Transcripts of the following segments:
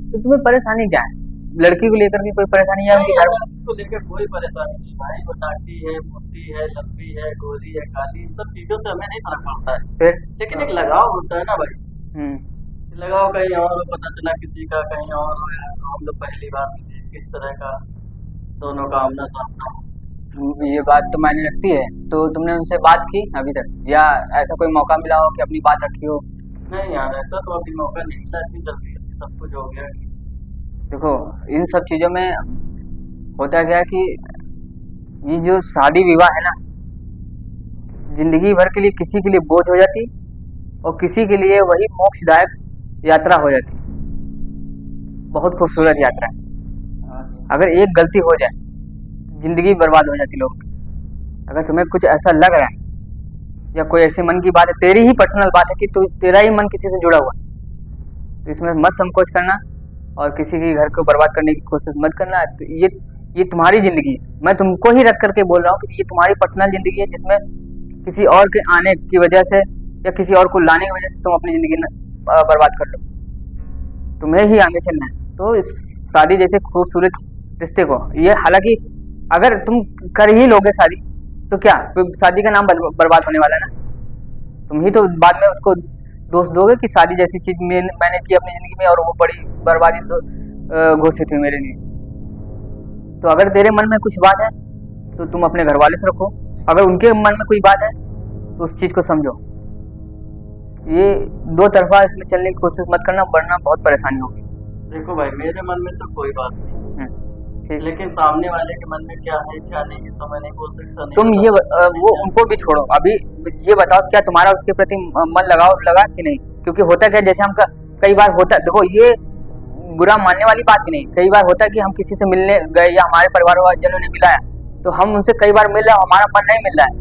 तो तुम्हें परेशानी क्या है? लड़की को लेकर के कोई परेशानी है नहीं उनके यार, घर में? उसको लेकर कोई परेशानी नहीं भाई। वो नाटी है, मोटी है, लंबी है, गोरी है, काली, इन सब चीजों से हमें नहीं फर्क पड़ता है। फिर? लेकिन एक लगाव होता है ना भाई। हम्म। लगाव कहीं और हो, पता चला किसी का कहीं और हो यार, तो हम लोग पहली बार मिले, किस तरह का दोनों का आमना सामना हो। ये बात तो मायने रखती है। तो तुमने उनसे बात की अभी तक, या ऐसा कोई मौका मिला हो कि अपनी बात रखी हो? नहीं यार, ऐसा तो अभी मौका नहीं मिला, इतनी जल्दी जल्दी सब कुछ हो गया। देखो, इन सब चीजों में होता क्या है कि ये जो शादी विवाह है ना, जिंदगी भर के लिए किसी के लिए बोझ हो जाती, और किसी के लिए वही मोक्षदायक यात्रा हो जाती। बहुत खूबसूरत यात्रा है। हाँ जी। अगर एक गलती हो जाए, जिंदगी बर्बाद हो जाती लोग। अगर तुम्हें कुछ ऐसा लग रहा है, या कोई ऐसी मन की बात है, तेरी ही पर्सनल बात है कि तू तेरा ही मन किसी से जुड़ा हुआ है, तो इसमें मत संकोच करना, और किसी के घर को बर्बाद करने की कोशिश मत करना। तो ये तुम्हारी जिंदगी है। मैं तुमको ही रख करके बोल रहा हूँ कि ये तुम्हारी पर्सनल जिंदगी है, जिसमें किसी और के आने की वजह से या किसी और को लाने की वजह से तुम अपनी जिंदगी बर्बाद कर लो। तुम्हें ही आगे चलना है। तो इस शादी जैसे खूबसूरत रिश्ते को, ये हालांकि अगर तुम कर ही लोगे शादी, तो क्या फिर शादी का नाम बर्बाद होने वाला है ना? तुम ही तो बाद में उसको दोष दोगे कि शादी जैसी चीज मैंने की अपनी जिंदगी में, और वो बड़ी बर्बादी घोषित हुई मेरे लिए। तो अगर तेरे मन में कुछ बात है, तो तुम अपने घर वाले से रखो। अगर उनके मन में कोई बात है, तो उस चीज को समझो। ये दो तरफा इसमें चलने की कोशिश मत करना, वरना बहुत परेशानी होगी। देखो भाई, मेरे मन में तो कोई बात नहीं, ठीक। लेकिन सामने वाले के मन में क्या है क्या नहीं है तो मैं नहीं बोल सकता, नहीं तुम बता ये सकता, नहीं वो क्या। उनको भी छोड़ो अभी। ये बताओ, क्या तुम्हारा उसके प्रति मन लगा कि नहीं? क्योंकि होता क्या, जैसे हम कई बार होता, देखो ये बुरा मानने वाली बात भी नहीं। कई बार होता है कि हम किसी से मिलने गए, या हमारे परिवार वालों ने मिलाया, तो हम उनसे कई बार मिल रहे हैं, हमारा मन नहीं मिल रहा है,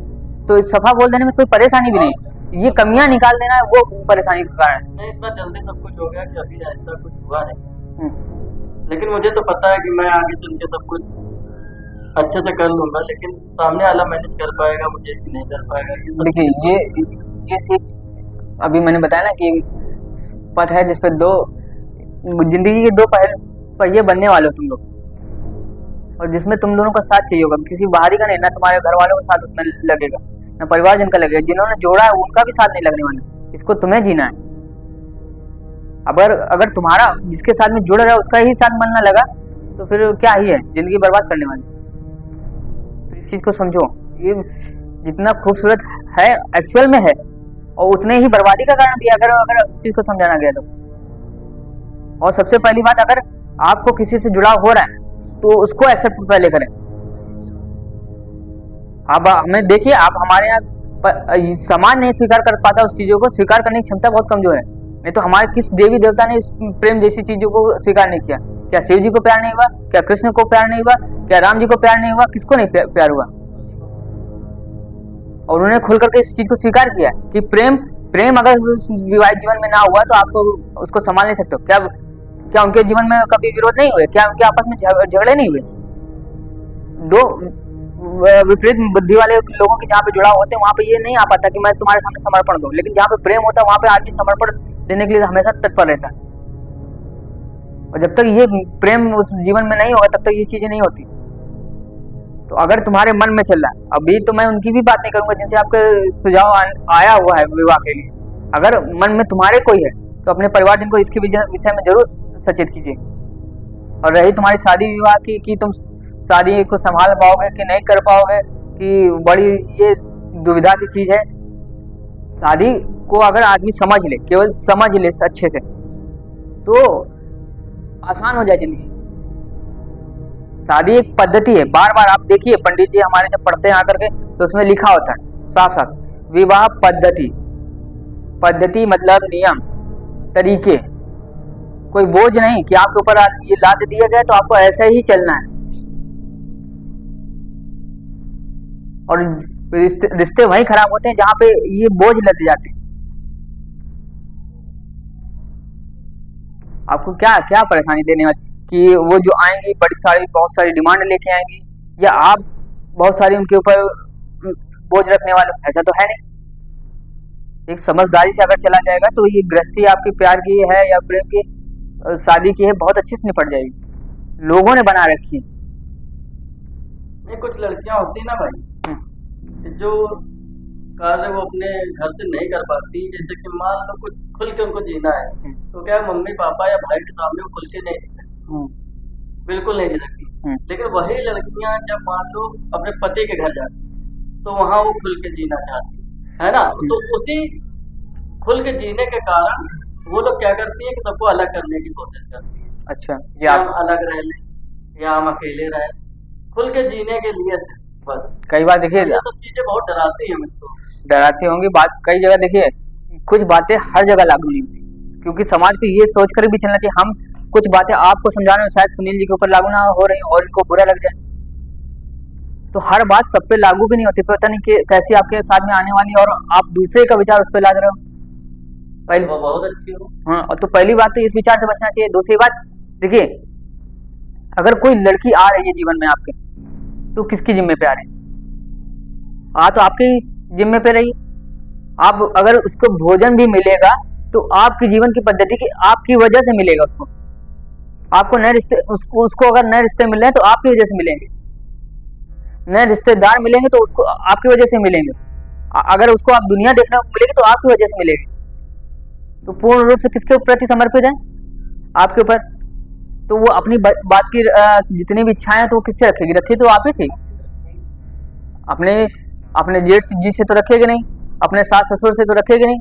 तो सफा बोल देने में कोई परेशानी भी नहीं। ये कमियां निकाल देना है, वो परेशानी का कारण है। नहीं, इतना जल्दी सब कुछ हो गया कि अभी ऐसा कुछ हुआ नहीं। हम्म। लेकिन मुझे तो पता है कि मैं आगे चल के सब कुछ अच्छे से कर लूंगा, लेकिन सामने वाला मैनेज कर पाएगा मुझे कि नहीं कर पाएगा, ये सब देखिए, ये सिर्फ अभी मैंने बताया ना कि पथ है जिसपे दो जिंदगी के दो पहिए बनने वाले हो तुम लोग, और जिसमें तुम दोनों का साथ चाहिए होगा, किसी बाहरी का नहीं। ना तुम्हारे घर वालों का साथ उसमें लगेगा, ना परिवार जिनका लगेगा, जिन्होंने जोड़ा है उनका भी साथ नहीं लगने वाला। इसको तुम्हें जीना है। अगर तुम्हारा जिसके साथ में जुड़ रहा है उसका ही साथ मन ना लगा, तो फिर क्या ही है, जिंदगी बर्बाद करने वाली। तो इस चीज को समझो, ये जितना खूबसूरत है एक्चुअल में है, और उतने ही बर्बादी का कारण भी है, अगर इस चीज को समझाना गया तो। और सबसे पहली बात, अगर आपको किसी से जुड़ाव हो रहा है, तो उसको एक्सेप्ट पहले करें। आप हमें देखिए, आप हमारे यहाँ समाज नहीं स्वीकार कर पाता, उस चीजों को स्वीकार करने की क्षमता बहुत कमजोर है। नहीं तो हमारे किस देवी देवता ने इस प्रेम जैसी चीजों को स्वीकार नहीं किया? क्या शिव जी को प्यार नहीं हुआ? क्या कृष्ण को प्यार नहीं हुआ? क्या राम जी को प्यार नहीं हुआ? किसको नहीं प्यार हुआ? और उन्होंने खुल करके इस चीज को स्वीकार किया कि प्रेम अगर विवाहित जीवन में ना हुआ, तो आपको उसको संभाल नहीं सकते। क्या उनके जीवन में कभी विरोध नहीं हुए? क्या उनके आपस में झगड़े नहीं हुए? दो विपरीत बुद्धि वाले लोगों के जहाँ पे जुड़ाव होते हैं, वहां पे ये नहीं आ पाता कि मैं तुम्हारे सामने समर्पण दूं। लेकिन जहाँ पे प्रेम होता है, वहां पे आदमी समर्पण देने के लिए हमेशा तत्पर रहता है। और जब तक ये प्रेम उस जीवन में नहीं होगा, तब तक ये चीजें नहीं होती। तो अगर तुम्हारे मन में चल रहा है, अभी तो मैं उनकी भी बात नहीं करूंगा जिनसे आपका सुझाव आया हुआ है विवाह के लिए। अगर मन में तुम्हारे कोई है, तो अपने परिवारजन को इसके विषय में जरूर सचेत कीजिए। और रही तुम्हारी शादी विवाह की कि तुम शादी को संभाल पाओगे कि नहीं कर पाओगे, कि बड़ी ये दुविधा की चीज है। शादी को अगर आदमी समझ ले, केवल समझ ले अच्छे से, तो आसान हो जाए जिंदगी। शादी एक पद्धति है। बार बार आप देखिए, पंडित जी हमारे जब पढ़ते हैं आकर के, तो उसमें लिखा होता है साफ साफ, विवाह पद्धति। पद्धति मतलब नियम, तरीके, कोई बोझ नहीं कि आपके ऊपर ये लाद दिया गया तो आपको ऐसे ही चलना है। और रिश्ते वहीं खराब होते हैं जहां पे ये बोझ लद जाते हैं। आपको क्या क्या परेशानी देने वाली कि वो जो आएंगी बहुत सारी डिमांड लेके आएंगी, या आप बहुत सारी उनके ऊपर बोझ रखने वाले? ऐसा तो है नहीं। एक समझदारी से अगर चला जाएगा, तो ये गृहस्थी आपकी प्यार की है या प्रेम की, शादी की है बहुत अच्छे से निपट जाएगी, लोगों ने बना रखी है। नहीं, कुछ लड़कियां होती ना भाई, हम्म, कि जो कार्य वो अपने घर से नहीं कर पाती, जैसे कि मान लो कुछ खुल के उनको जीना है, हम्म, तो क्या है, मम्मी पापा या भाई के सामने वो खुल के नहीं जी सकती, हम्म, बिल्कुल नहीं जी सकती। हम्म, लेकिन वही लड़कियां जब मान लो अपने पति के घर जाती हैं, तो वहां वो खुल के जीना चाहती है ना, तो उसी खुल के जीने के कारण वो लोग क्या करती है कि सबको अलग करने की कोशिश करती है, अच्छा, ये कि आप हम अलग रह लें या हम अकेले रहें, खुल के जीने के लिए सिर्फ बस। कई बार देखिए तो ये सब चीजें बहुत डराती हैं मुझको। डराती होंगी बात, कई जगह देखिए कुछ बातें हर जगह लागू नहीं होती, क्योंकि समाज को ये सोच कर भी चलना चाहिए हम कुछ बातें आपको समझाने में शायद सुनील जी के ऊपर लागू ना हो रही और इनको बुरा लग जाए, तो हर बात सब पे लागू भी नहीं होती, पता नहीं कि कैसी आपके साथ में आने वाली और आप दूसरे का विचार उस पर ला रहे हो पहले। वो बहुत अच्छी हो। हाँ, और तो पहली बात तो इस विचार से बचना चाहिए। दूसरी बात देखिए, अगर कोई लड़की आ रही है जीवन में आपके, तो किसकी जिम्मे पे आ रही है? आ तो आपकी जिम्मे पे रही। आप अगर उसको भोजन भी मिलेगा तो आपकी जीवन की पद्धति की आपकी वजह से मिलेगा उसको। आपको नए रिश्ते उसको अगर नए रिश्ते मिल रहे हैं तो आपकी वजह से मिलेंगे, नए रिश्तेदार मिलेंगे तो उसको आपकी वजह से मिलेंगे, अगर उसको आप दुनिया देखने को मिलेगी तो आपकी वजह से मिलेगी। तो पूर्ण रूप से किसके प्रति समर्पित है? आपके ऊपर। तो वो अपनी बात की जितनी भी इच्छाएं हैं तो वो किससे रखेगी? रखी तो आप ही थी, अपने अपने जेठ जी से तो रखेगी नहीं, अपने सास ससुर से तो रखेगी नहीं।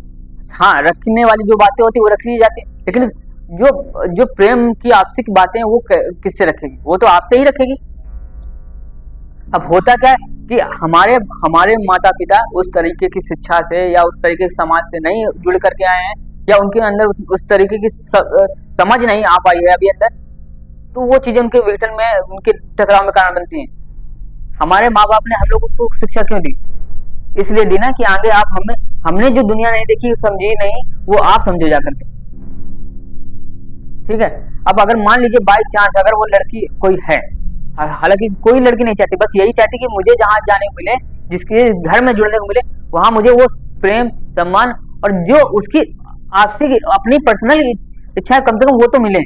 हाँ, रखने वाली जो बातें होती है वो रख ली जाती है, लेकिन जो जो प्रेम की आपसी की बातें हैं वो किससे रखेगी? वो तो आपसे ही रखेगी। अब होता क्या है कि हमारे हमारे माता पिता उस तरीके की शिक्षा से या उस तरीके के समाज से नहीं जुड़ करके आए हैं, या उनके अंदर उस तरीके की समझ नहीं आ पाई है अभी अंदर, तो वो चीजें उनके विघटन में उनके टकराव में कारण बनती हैं। हमारे माँ बाप ने हम लोगों को शिक्षा क्यों दी? इसलिए दी ना कि आगे आप हमें हमने जो दुनिया नहीं देखी समझी नहीं वो आप समझे जा करके। ठीक है। अब अगर मान लीजिए बाई चांस अगर वो लड़की कोई है, हालांकि कोई लड़की नहीं चाहती, बस यही चाहती कि मुझे जहाँ जाने को मिले, जिसके घर में जुड़ने को मिले, वहां मुझे वो प्रेम सम्मान और जो उसकी आपसी अपनी पर्सनल इच्छा कम से कम वो तो मिले।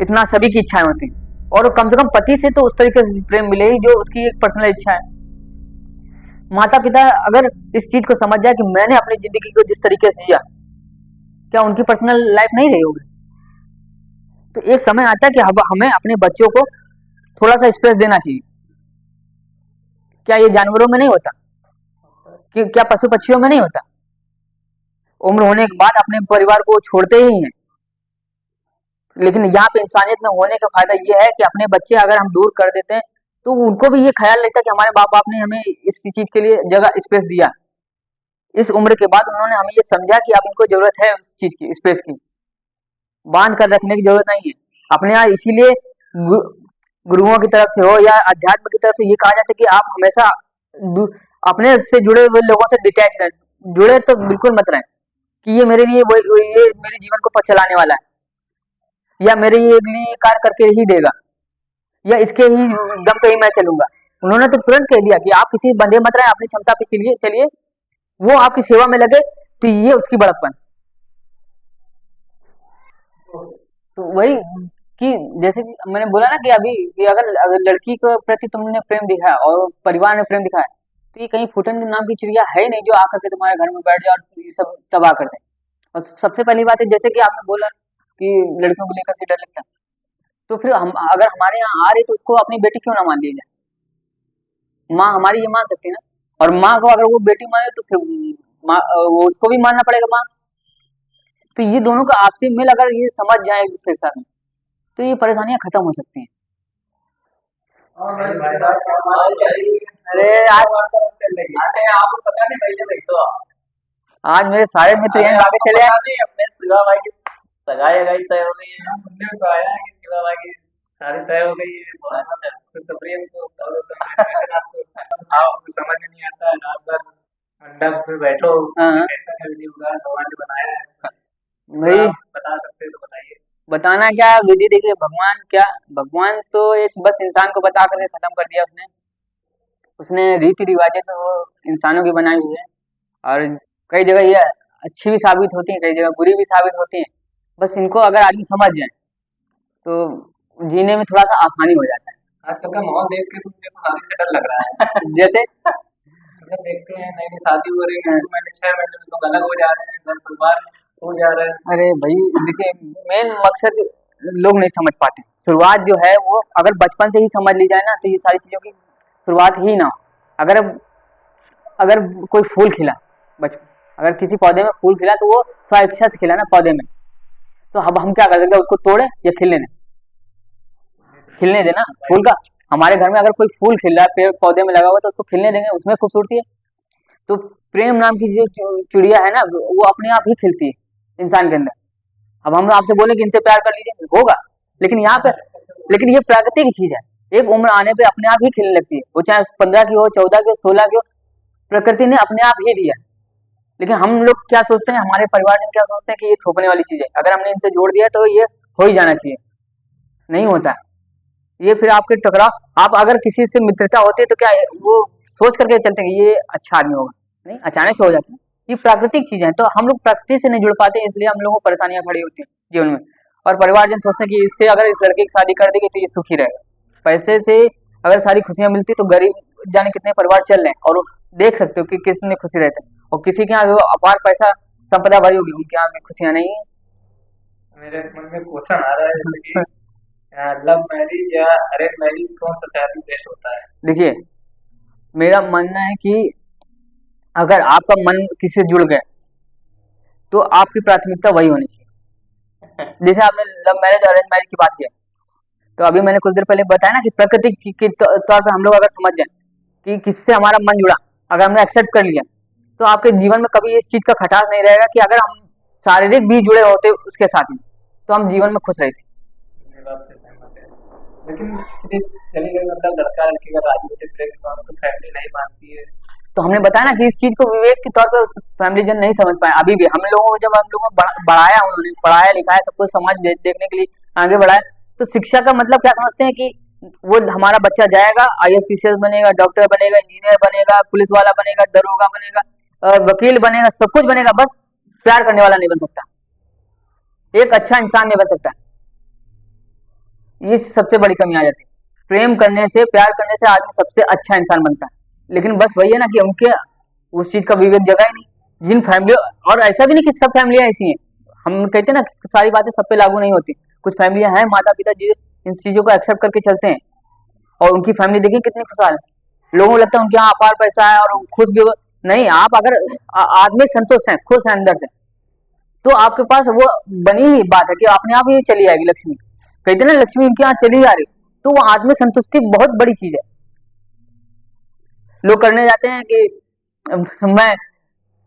इतना सभी की इच्छाएं होती हैं, और कम से कम पति से तो उस तरीके से प्रेम मिले ही जो उसकी एक पर्सनल इच्छा है। माता पिता अगर इस चीज को समझ जाए कि मैंने अपनी जिंदगी को जिस तरीके से जिया, क्या उनकी पर्सनल लाइफ नहीं रही होगी? तो एक समय आता है कि हमें अपने बच्चों को थोड़ा सा स्पेस देना चाहिए। क्या ये जानवरों में नहीं होता? कि क्या पशु पक्षियों में नहीं होता? उम्र होने के बाद अपने परिवार को छोड़ते ही हैं, लेकिन यहाँ पे इंसानियत में होने का फायदा ये है कि अपने बच्चे अगर हम दूर कर देते हैं तो उनको भी ये ख्याल रहता है कि हमारे बाप बाप ने हमें इस चीज के लिए जगह स्पेस दिया। इस उम्र के बाद उन्होंने हमें ये समझा कि अब इनको जरूरत है उस चीज की, स्पेस की, बांध कर रखने की जरूरत नहीं है अपने यहाँ। इसीलिए गुरुओं की तरफ से हो या अध्यात्म की तरफ से ये कहा जाता है कि आप हमेशा अपने से जुड़े हुए लोगों से डिटैच रहें। जुड़े तो बिल्कुल मत रहें कि ये मेरे लिए ये मेरे जीवन को चलाने वाला है या मेरे लिए कार्य करके ही देगा या इसके ही दम पे ही मैं चलूंगा। उन्होंने तो तुरंत कह दिया कि आप किसी बंधे मत रहे, अपनी क्षमता पे चलिए चलिए, वो आपकी सेवा में लगे, तो ये उसकी बड़प्पन। तो वही कि जैसे कि मैंने बोला ना कि अभी कि अगर लड़की के प्रति तुमने प्रेम दिखाया और परिवार ने प्रेम दिखाया, तो ये कहीं फूटन नाम की चिड़िया है नहीं जो आकर के तुम्हारे घर में बैठ जाए और ये सब तबाह कर दे। और सबसे पहली बात है जैसे कि आपने बोला कि लड़कियों को लेकर के डर लगता है, तो फिर हम अगर हमारे यहाँ आ रही तो उसको अपनी बेटी क्यों ना मान लिया जाए? माँ हमारी ये मान सकती है ना, और माँ को अगर वो बेटी माने तो फिर माँ वो उसको भी मानना पड़ेगा माँ। तो ये दोनों का आपसी मेल अगर ये समझ जाए एक दूसरे के साथ में, तो ये परेशानियां खत्म हो सकती हैं। अरे आपको पता नहीं पहले भाई, तो आज मेरे सारे मित्र यहीं भागे चले आए। नहीं, अपने शिवा भाई की सगाई अगाई तय हो गई है, सुनने में तो आया है कि शिवा भाई की शादी तय हो गई है। बहुत खुशखबरी है, तो आपको समझ में नहीं आता है, रात भर मंडप में बैठो, हाँ, ऐसा नहीं होगा, भगवान ने बनाया है। भाई आप बता सकते हैं तो बताइए। बताना क्या विधि, देखिए भगवान क्या, भगवान तो एक बस इंसान को बता करके खत्म कर दिया उसने। उसने रीति रिवाजें तो वो इंसानों की बनाई हुई है, और कई जगह ये अच्छी भी साबित होती है, कई जगह बुरी भी साबित होती है। बस इनको अगर आदमी समझ जाए तो जीने में थोड़ा सा आसानी हो जाता है। आजकल का माहौल देख के तो मुझे तो शादी से डर लग रहा है। जैसे जब देखते हैं नई नई शादी हो रही है तो मैंने 6 महीने में लोग अलग हो जा रहे हैं, घर परिवार हो जा रहे हैं। अरे भाई देखिए, मेन मकसद लोग नहीं समझ पाते। शुरुआत जो है वो अगर बचपन से ही समझ ली जाए ना तो ये सारी चीजों की शुरुआत ही ना हो। अगर अगर कोई फूल खिला बचपन, अगर किसी पौधे में फूल खिला तो वो स्वेच्छा से खिला ना पौधे में, तो अब हम क्या कर सकते हैं, उसको तोड़े या खिलने दें? खिलने देना फूल का। हमारे घर में अगर कोई फूल खिल रहा है पेड़ पौधे में लगा हुआ तो उसको खिलने देंगे, उसमें खूबसूरती है। तो प्रेम नाम की जो चिड़िया है ना वो अपने आप ही खिलती है इंसान के अंदर। अब हम आपसे बोले कि इनसे प्यार कर लीजिए, होगा, लेकिन यहाँ पे लेकिन ये प्राकृतिक चीज है। एक उम्र आने पे अपने आप ही खिलने लगती है, वो चाहे 15 की हो, 14 की हो, 16 की हो, प्रकृति ने अपने आप ही दिया। लेकिन हम लोग क्या सोचते हैं, हमारे परिवारजन क्या सोचते हैं कि ये थोपने वाली चीज है, अगर हमने इनसे जोड़ दिया तो ये हो ही जाना चाहिए। नहीं होता है ये। फिर आपके टकराव, आप अगर किसी से मित्रता होती है तो क्या वो सोच करके चलते हैं कि ये अच्छा आदमी होगा? नहीं, अचानक से हो जाता है। ये प्राकृतिक चीज है, तो हम लोग प्रकृति से नहीं जुड़ पाते, इसलिए हम लोगों को परेशानियां खड़ी होती है जीवन में। और परिवारजन सोचते हैं कि इससे अगर इस लड़के की शादी कर देगी तो ये सुखी रहेगा। पैसे से अगर सारी खुशियां मिलती तो गरीब जाने कितने परिवार चल रहे हैं, और देख सकते हो कि कितने खुशी रहते हैं। और किसी के यहाँ अपार पैसा संपदा भरी होगी, उनके यहाँ में खुशियां नहीं है। मेरे मन में क्वेश्चन आ रहा है जैसे कि लव मैरिज या अरेंज मैरिज कौन सा शादी बेस्ट होता है? देखिए, मेरा मानना है कि अगर आपका मन किसी से जुड़ गया तो आपकी प्राथमिकता वही होनी चाहिए। जैसे आपने लव मैरिज और अरेंज मैरिज की बात की है, तो अभी मैंने कुछ देर पहले बताया ना कि प्राकृतिक के तौर पर हम लोग अगर समझ जाए कि किससे हमारा मन जुड़ा, अगर हमने एक्सेप्ट कर लिया, तो आपके जीवन में कभी इस चीज का खटास नहीं रहेगा कि अगर हम शारीरिक भी जुड़े होते उसके साथ में तो हम जीवन में खुश रहते। ये बात से सहमत है। लेकिन सिर्फ चली गई मतलब लड़का लड़की का राजी होते प्रेम विवाह तो फैमिली नहीं मानती है। तो हमने बताया ना कि इस चीज को विवेक के तौर पर फैमिली जन नहीं समझ पाए अभी भी। हम लोगों को जब हम लोगों को बढ़ाया, उन्होंने पढ़ाया लिखाया, सब कुछ समाज देखने के लिए आगे बढ़ाया, तो शिक्षा का मतलब क्या समझते हैं कि वो हमारा बच्चा जाएगा IAS PCS बनेगा, डॉक्टर बनेगा, इंजीनियर बनेगा, पुलिस वाला बनेगा, दरोगा बनेगा, वकील बनेगा, सब कुछ बनेगा, बस प्यार करने वाला नहीं बन सकता, एक अच्छा इंसान नहीं बन सकता। ये सबसे बड़ी कमी आ जाती है। प्रेम करने से, प्यार करने से आदमी सबसे अच्छा इंसान बनता है। लेकिन बस वही है ना कि उनके उस चीज का विवेक जगह ही नहीं। जिन फैमिली, और ऐसा भी नहीं कि सब फैमिलियां ऐसी हैं, हम कहते हैं ना सारी बातें सब पे लागू नहीं होती। कुछ फैमिलियां हैं, माता पिता जी इन चीजों को एक्सेप्ट करके चलते हैं, और उनकी फैमिली देखिए कितनी खुशहाल है। लोगों को लगता है उनके यहाँ अपार पैसा है और खुश भी नहीं। आप अगर आदमी संतुष्ट है, खुश है अंदर से, तो आपके पास वो बनी ही बात है कि अपने आप ही चली आएगी लक्ष्मी। कहते ना लक्ष्मी उनके यहाँ चली आ रही, तो वो आत्म संतुष्टि बहुत बड़ी चीज है। लोग करने जाते हैं कि मैं,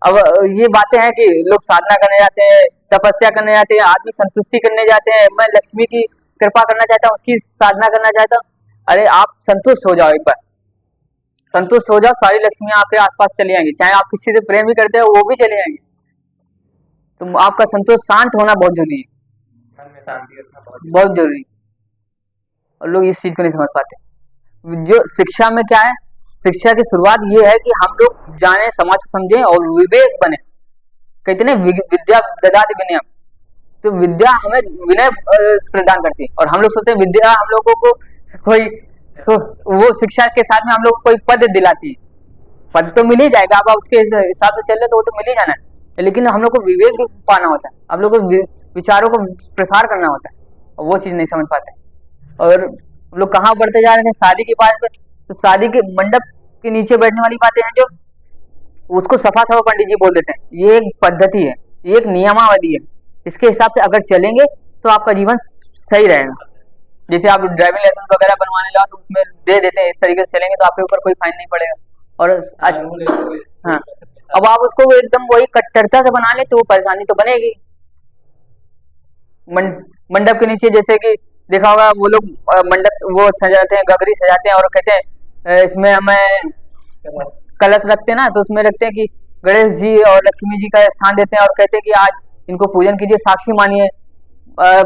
अब ये बातें हैं कि लोग साधना करने जाते हैं, तपस्या करने जाते हैं, आत्म संतुष्टि करने जाते हैं, मैं लक्ष्मी की कृपा करना चाहता हूँ, उसकी साधना करना चाहता हूँ। अरे आप संतुष्ट हो जाओ, एक बार संतुष्ट हो जाओ, सारी लक्ष्मियां आपके आसपास चली आएंगी। चाहे आप किसी से प्रेम भी करते हो वो भी चले आएंगे। तो आपका संतोष, शांत होना बहुत जरूरी है, मन में शांति रखना बहुत जरूरी। और लोग इस चीज को नहीं समझ पाते। जो शिक्षा में क्या है, शिक्षा की शुरुआत ये है कि हम लोग जाने, समाज को समझें और विवेक बने। कहते ना विद्या ददाति विनयम, तो विद्या हमें विनय प्रदान करती है। और हम लोग सोचते हैं विद्या हम लोगों को कोई, तो वो शिक्षा के साथ में हम लोग को कोई पद दिलाती है। पद तो मिल ही जाएगा, आप उसके हिसाब से चल रहे तो वो तो मिल ही जाना है, लेकिन हम लोग को विवेक भी पाना होता है, हम लोग को विचारों को प्रसार करना होता है, और वो चीज नहीं समझ पाते। और लोग कहाँ बढ़ते जा रहे हैं, शादी की बात पे, तो शादी के मंडप के नीचे बैठने वाली बातें हैं जो उसको सफा सफा पंडित जी बोल देते हैं। ये एक पद्धति है, ये एक नियमावली है, इसके हिसाब से अगर चलेंगे तो आपका जीवन सही रहेगा। जैसे आप ड्राइविंग लाइसेंस वगैरह बनवाने जाओ तो उसमें दे देते हैं, इस तरीके से चलेंगे तो आपके ऊपर कोई फाइन नहीं पड़ेगा। और हाँ, अब आप उसको एकदम वही कट्टरता से बना ले तो वो परेशानी तो बनेगी। मंडप के नीचे जैसे कि देखा होगा, वो लोग मंडप वो सजाते हैं, गगरी सजाते हैं, और कहते हैं इसमें हमें कलश रखते हैं ना, तो उसमें रखते हैं कि गणेश जी और लक्ष्मी जी का स्थान देते हैं, और कहते हैं कि आज इनको पूजन कीजिए, साक्षी मानिए,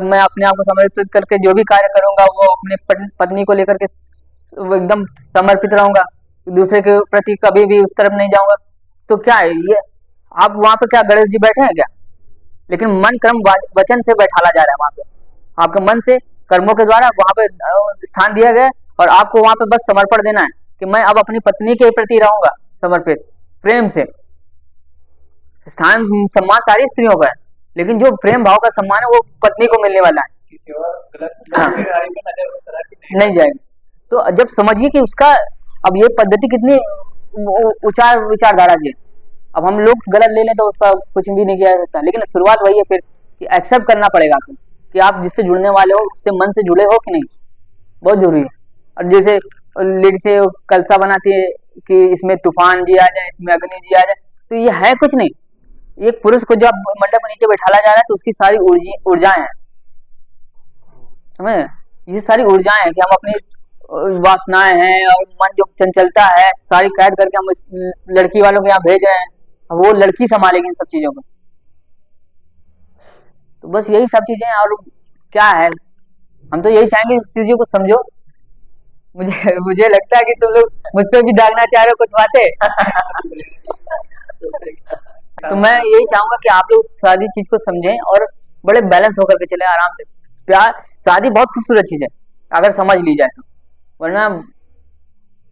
मैं अपने आप को समर्पित करके जो भी कार्य करूंगा वो अपने पत्नी को लेकर के वो एकदम समर्पित रहूंगा, दूसरे के प्रति कभी भी उस तरफ नहीं जाऊंगा। तो क्या है ये, आप वहां पे क्या गणेश जी बैठे हैं क्या? लेकिन मन कर्म वचन से बैठाला जा रहा है वहां पे। आपके मन से कर्मों के द्वारा वहां पे स्थान दिया गया है, और आपको वहां पे बस समर्पण देना है कि मैं अब अपनी पत्नी के प्रति रहूंगा समर्पित प्रेम से। स्थान सम्मान सारी स्त्रियों का है, लेकिन जो प्रेम भाव का सम्मान है वो पत्नी को मिलने वाला है, किसी और गलत हाँ। गाड़ी में नजर उस तरह की नहीं जाएगी। तो जब समझिए कि उसका अब ये पद्धति कितनी विचारधारा की है। अब हम लोग गलत ले लें तो उसका कुछ भी नहीं किया जा सकता, लेकिन शुरुआत वही है फिर कि एक्सेप्ट करना पड़ेगा आपको कि आप जिससे जुड़ने वाले हो उससे मन से जुड़े हो कि नहीं, बहुत जरूरी है। और जैसे लेडी से कलसा बनाती है कि इसमें तूफान जी आ जाए, इसमें अग्नि जी आ जाए, तो ये है कुछ नहीं। एक पुरुष को जब मंडप के नीचे बैठाला जा रहा है तो उसकी सारी ऊर्जाएं हैं, समझ? ये सारी ऊर्जाएं हैं कि हम अपनी वासनाएं हैं और मन जो चंचलता है सारी कैद करके हम इस लड़की वालों के यहाँ भेज रहे हैं, वो लड़की संभालेगी इन सब चीजों को। तो बस यही सब चीजें हैं, और क्या है, हम तो यही चाहेंगे इस चीजों को समझो। मुझे लगता है कि तुम लोग मुझ पे भी दागना चाह रहे हो कुछ बातें। तो मैं यही चाहूंगा कि आप लोग सारी चीज को समझें और बड़े बैलेंस होकर के चले आराम से। प्यार शादी बहुत खूबसूरत चीज है अगर समझ ली जाए तो, वरना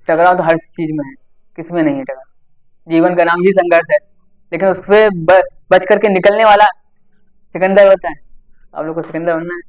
टकराव तो हर चीज में है, किसमें नहीं है टकराव। जीवन का नाम ही संघर्ष है, लेकिन उससे बच करके निकलने वाला सिकंदर होता है। आप लोग को सिकंदर बनना है।